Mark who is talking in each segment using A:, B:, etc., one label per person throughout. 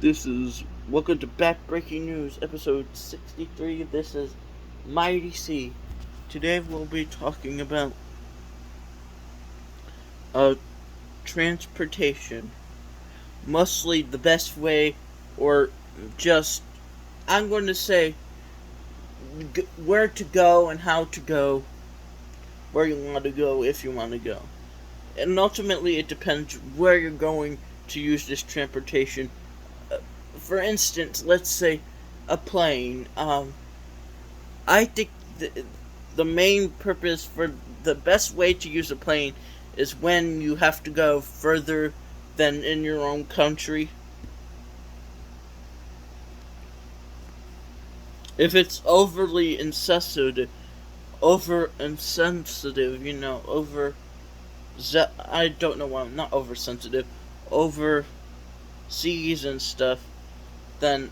A: This is welcome to Backbreaking News, episode 63. This is Mighty C. Today we'll be talking about uh, transportation, mostly the best way, or just I'm going to say where to go and how to go, where you want to go if you want to go, and ultimately it depends where you're going to use this transportation. For instance, let's say a plane. I think the main purpose for the best way to use a plane is when you have to go further than in your own country. If it's overly insensitive, I don't know why I'm not oversensitive, over seas and stuff, then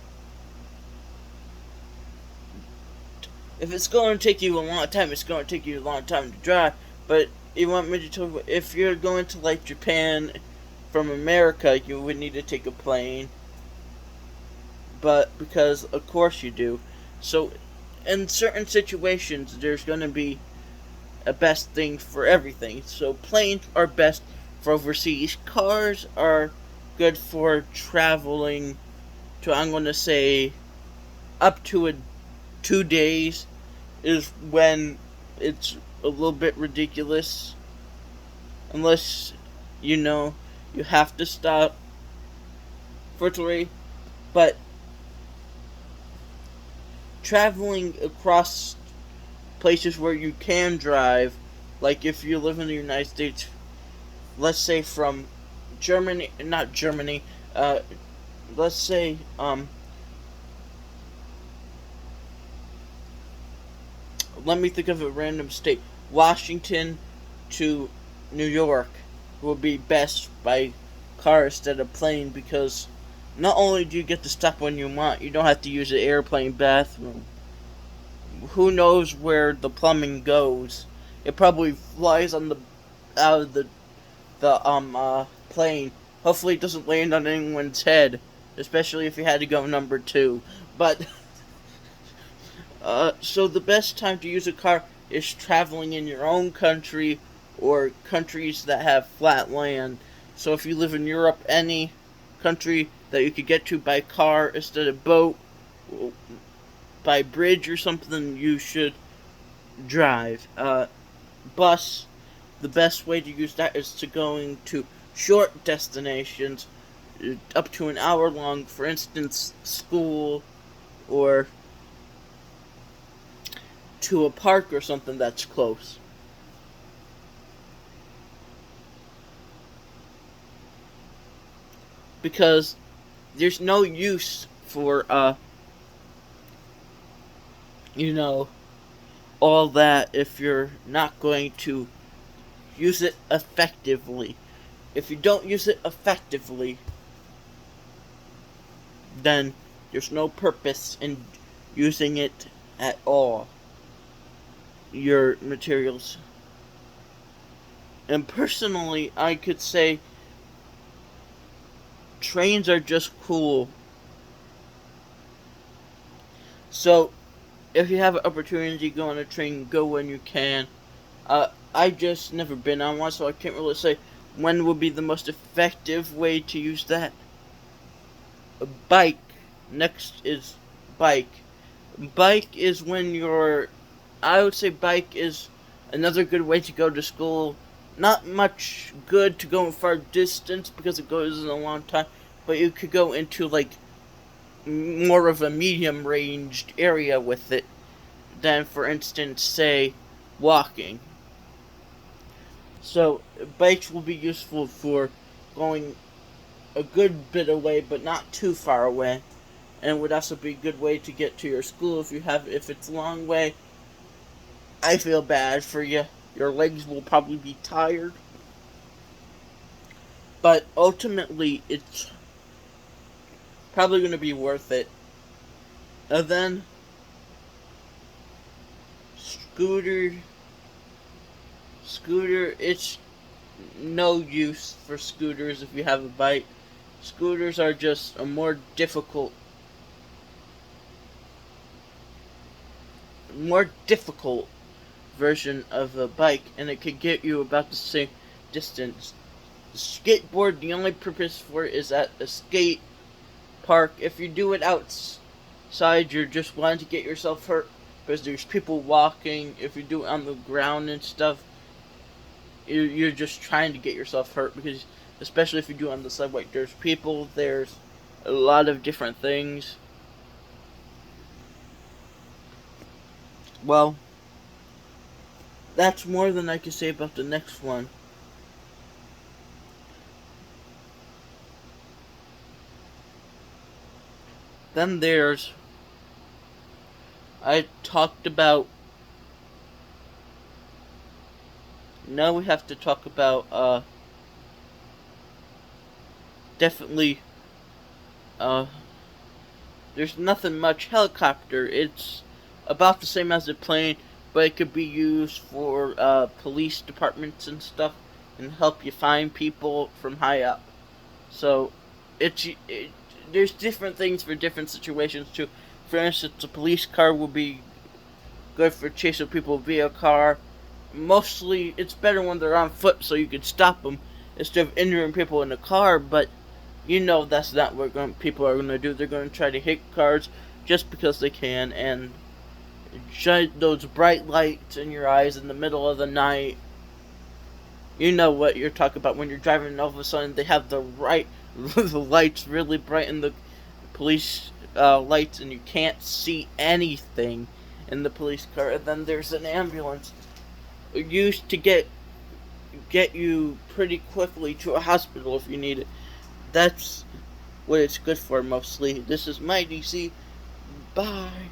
A: if it's going to take you a long time, it's going to take you a long time to drive. But you want me to tell you, if you're going to like Japan from America, you would need to take a plane. But because of course you do. So in certain situations, there's going to be a best thing for everything. So planes are best for overseas. Cars are good for traveling to, I'm going to say, up to 2 days is when it's a little bit ridiculous. Unless, you have to stop for 3. But traveling across places where you can drive, like if you live in the United States, let's say from not Germany, let's say, let me think of a random state. Washington to New York will be best by car instead of plane, because not only do you get to stop when you want, you don't have to use the airplane bathroom. Who knows where the plumbing goes? It probably flies on the out of the plane. Hopefully it doesn't land on anyone's head, especially if you had to go number 2. But so the best time to use a car is traveling in your own country or countries that have flat land. So if you live in Europe, any country that you could get to by car instead of boat, by bridge or something, you should drive. Bus, the best way to use that is to going to short destinations, up to an hour long, for instance, school, or to a park or something that's close. Because there's no use for, all that if you're not going to use it effectively. If you don't use it effectively, then there's no purpose in using it at all. Your materials. And personally, I could say trains are just cool. So, if you have an opportunity to go on a train, go when you can. I just never been on one, so I can't really say when would be the most effective way to use that. A bike. Next is bike. Bike is when I would say bike is another good way to go to school. Not much good to go in far distance because it goes in a long time, but you could go into like more of a medium ranged area with it than, for instance, say, walking. So bikes will be useful for going a good bit away, but not too far away, and would also be a good way to get to your school if it's a long way. I feel bad for you. Your legs will probably be tired, but ultimately it's probably going to be worth it. And then scooter, it's no use for scooters if you have a bike. Scooters are just a more difficult version of a bike, and it could get you about the same distance. Skateboard, the only purpose for it is at a skate park. If you do it outside, you're just wanting to get yourself hurt because there's people walking. If you do it on the ground and stuff, you're just trying to get yourself hurt, because especially if you do it on the sidewalk, there's people, there's a lot of different things. Well, that's more than I can say about the next one. Then there's, I talked about, now we have to talk about, definitely, there's nothing much helicopter. It's about the same as a plane, but it could be used for, police departments and stuff, and help you find people from high up. So, there's different things for different situations too. For instance, a police car will be good for chasing people via car. Mostly, it's better when they're on foot, so you can stop them instead of injuring people in the car. But that's not what people are going to do. They're going to try to hit cars just because they can, and shine those bright lights in your eyes in the middle of the night. You know what you're talking about when you're driving, and all of a sudden they have the lights really bright in the police lights, and you can't see anything in the police car. And then there's an ambulance used to get you pretty quickly to a hospital if you need it. That's what it's good for mostly. This is my DC. Bye.